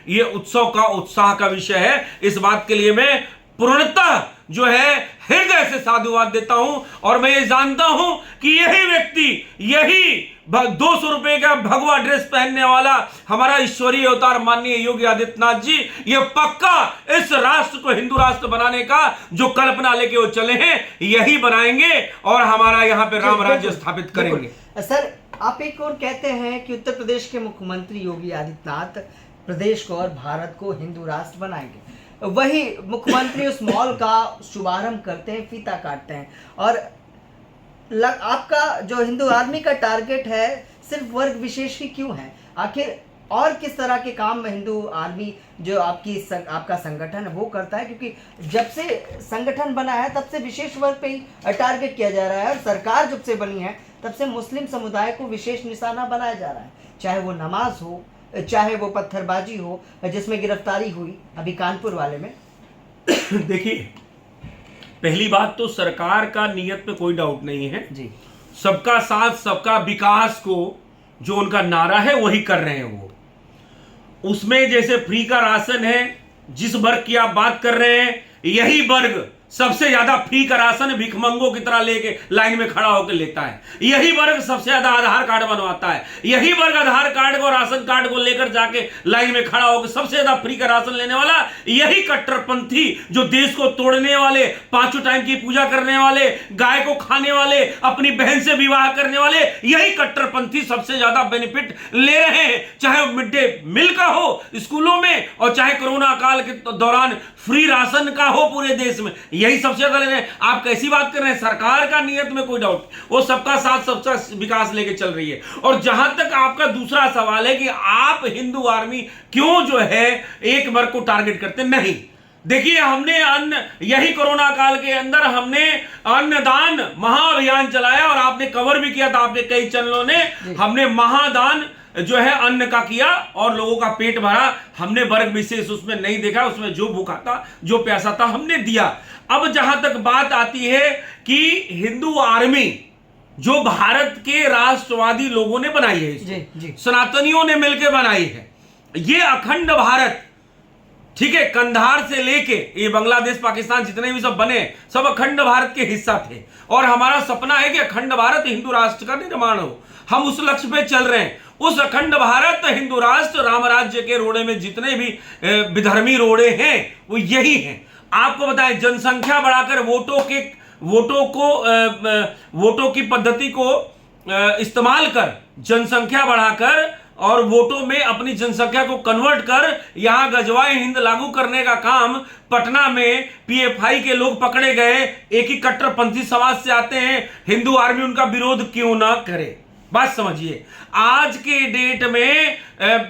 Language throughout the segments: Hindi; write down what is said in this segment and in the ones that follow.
ये उत्सव का उत्साह का विषय है। इस बात के लिए मैं पूर्णतः जो है हृदय से साधुवाद देता हूं और मैं ये जानता हूं कि यही व्यक्ति, यही 200 रुपए का भगवा ड्रेस पहनने वाला हमारा ईश्वरीय अवतार माननीय योगी आदित्यनाथ जी, ये पक्का इस राष्ट्र को हिंदू राष्ट्र बनाने का जो कल्पना लेके वो चले हैं, यही बनाएंगे और हमारा यहाँ पे राम राज्य स्थापित करेंगे। सर, आप एक और कहते हैं कि उत्तर प्रदेश के मुख्यमंत्री योगी आदित्यनाथ प्रदेश को और भारत को हिंदू राष्ट्र बनाएंगे, वही मुख्यमंत्री उस मॉल का शुभारंभ करते हैं, फीता काटते हैं, और आपका जो हिंदू आर्मी का टारगेट है सिर्फ वर्ग विशेष ही क्यों है? आखिर और किस तरह के काम में हिंदू आर्मी जो आपका संगठन है वो करता है? क्योंकि जब से संगठन बना है तब से विशेष वर्ग पे ही टारगेट किया जा रहा है, और सरकार जब से बनी है तब से मुस्लिम समुदाय को विशेष निशाना बनाया जा रहा है, चाहे वो नमाज हो, चाहे वो पत्थरबाजी हो जिसमें गिरफ्तारी हुई अभी कानपुर वाले में। देखिए, पहली बात तो सरकार का नियत में कोई डाउट नहीं है जी। सबका साथ सबका विकास को जो उनका नारा है वही कर रहे हैं वो। उसमें जैसे फ्री का राशन है, जिस वर्ग की आप बात कर रहे हैं, यही वर्ग सबसे ज्यादा फ्री का राशन भिखमंगों की तरह लेके लाइन में खड़ा होकर लेता है। यही वर्ग सबसे ज्यादा आधार कार्ड बनवाता है। यही वर्ग आधार कार्ड को, राशन कार्ड को लेकर जाके लाइन में खड़ा होकर सबसे ज्यादा फ्री का राशन लेने वाला, यही कट्टरपंथी जो देश को तोड़ने वाले, 5 टाइम की पूजा करने वाले, गाय को खाने वाले, अपनी बहन से विवाह करने वाले, यही कट्टरपंथी सबसे ज्यादा बेनिफिट ले रहे हैं। चाहे मिड डे मील का हो स्कूलों में, और चाहे कोरोना काल के दौरान फ्री राशन का हो पूरे देश में, यही सबसे ज्यादा ले रहे हैं। आप कैसी बात कर रहे हैं? सरकार का नियत में कोई डाउट, वो सबका साथ सबका विकास लेके चल रही है। और जहां तक आपका दूसरा सवाल है कि आप हिंदू आर्मी क्यों जो है एक वर्ग को टारगेट करते, नहीं। देखिए, हमने यही कोरोना काल के अंदर हमने अन्नदान महाअभियान चलाया, और आपने कवर भी किया था, आपने कई चैनलों ने, हमने महादान जो है अन्न का किया और लोगों का पेट भरा। हमने वर्ग विशेष उसमें नहीं देखा, उसमें जो भूखा था, जो प्यासा था, हमने दिया। अब जहां तक बात आती है कि हिंदू आर्मी जो भारत के राष्ट्रवादी लोगों ने बनाई है, सनातनियों ने मिलकर बनाई है, ये अखंड भारत, ठीक है, कंधार से लेके ये बांग्लादेश पाकिस्तान जितने भी सब बने, सब अखंड भारत के हिस्सा थे। और हमारा सपना है कि अखंड भारत हिंदू राष्ट्र का निर्माण हो। हम उस लक्ष्य पे चल रहे हैं। उस अखंड भारत हिंदू राष्ट्र राम राज्य के रोड़े में जितने भी विधर्मी रोड़े हैं वो यही हैं। आपको बताएं, जनसंख्या बढ़ाकर वोटों की पद्धति को इस्तेमाल कर, जनसंख्या बढ़ाकर और वोटों में अपनी जनसंख्या को कन्वर्ट कर यहां गजवाए हिंद लागू करने का काम, पटना में पीएफआई के लोग पकड़े गए, एक ही कट्टरपंथी समाज से आते हैं, हिंदू आर्मी उनका विरोध क्यों ना करे? बात समझिए, आज के डेट में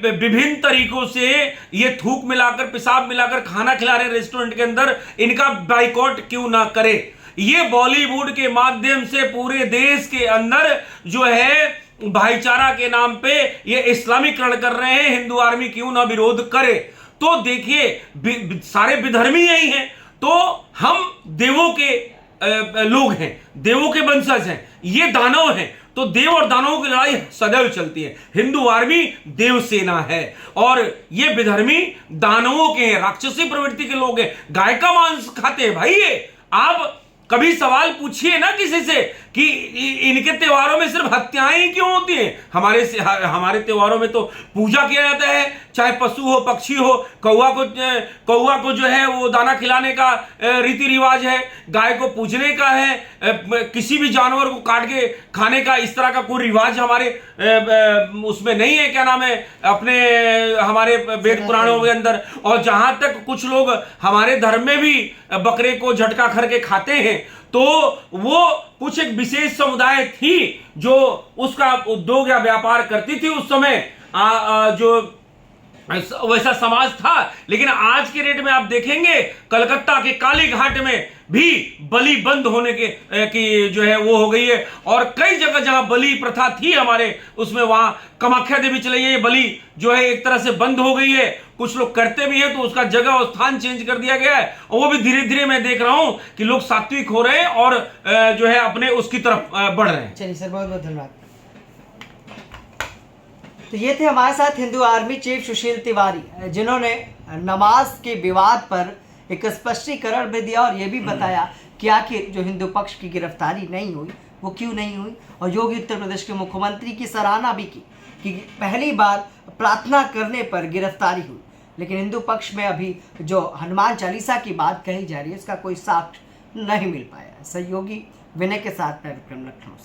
विभिन्न तरीकों से ये थूक मिलाकर, पेशाब मिलाकर खाना खिला रहे रेस्टोरेंट के अंदर, इनका बाइकआउट क्यों ना करे? ये बॉलीवुड के माध्यम से पूरे देश के अंदर जो है भाईचारा के नाम पे ये इस्लामीकरण कर रहे हैं, हिंदू आर्मी क्यों ना विरोध करे? तो देखिए, सारे विधर्मी यही हैं, तो हम देवों के लोग हैं, देवों के वंशज हैं, ये दानव हैं, तो देव और दानवों की लड़ाई सदैव चलती है। हिंदू आर्मी देव सेना है और ये विधर्मी दानवों के हैं, राक्षसी प्रवृत्ति के लोग हैं, गाय का मांस खाते हैं। भाई, ये आप कभी सवाल पूछिए ना किसी से कि इनके त्योहारों में सिर्फ हत्याएं ही क्यों होती हैं? हमारे त्योहारों में तो पूजा किया जाता है, चाहे पशु हो, पक्षी हो, कौवा को जो है वो दाना खिलाने का रीति रिवाज है, गाय को पूजने का है, किसी भी जानवर को काट के खाने का इस तरह का कोई रिवाज हमारे उसमें नहीं है, क्या नाम है, अपने हमारे वेद पुराणों के अंदर। और जहां तक कुछ लोग हमारे धर्म में भी बकरे को झटका करके खाते हैं, तो वो कुछ एक विशेष समुदाय थी जो उसका उद्योग या व्यापार करती थी उस समय, जो वैसा समाज था। लेकिन आज के डेट में आप देखेंगे कलकत्ता के काली घाट में भी बलि बंद होने की जो है वो हो गई है, और कई जगह जहां बलि प्रथा थी हमारे उसमें, वहां कामाख्या देवी चली गई, बलि जो है एक तरह से बंद हो गई है। कुछ लोग करते भी है तो उसका जगह और स्थान चेंज कर दिया गया है, और वो भी धीरे धीरे मैं देख रहा हूं कि लोग सात्विक हो रहे हैं और जो है अपने उसकी तरफ बढ़ रहे हैं। चलिए सर, बहुत बहुत धन्यवाद। तो ये थे हमारे साथ हिंदू आर्मी चीफ सुशील तिवारी, जिन्होंने नमाज के विवाद पर एक स्पष्टीकरण भी दिया और ये भी बताया कि आखिर जो हिंदू पक्ष की गिरफ्तारी नहीं हुई वो क्यों नहीं हुई, और योगी उत्तर प्रदेश के मुख्यमंत्री की सराहना भी की कि पहली बार प्रार्थना करने पर गिरफ्तारी हुई। लेकिन हिंदू पक्ष में अभी जो हनुमान चालीसा की बात कही जा रही है उसका कोई साक्ष्य नहीं मिल पाया। सहयोगी विनय के साथ मैं विक्रम लखनऊ से।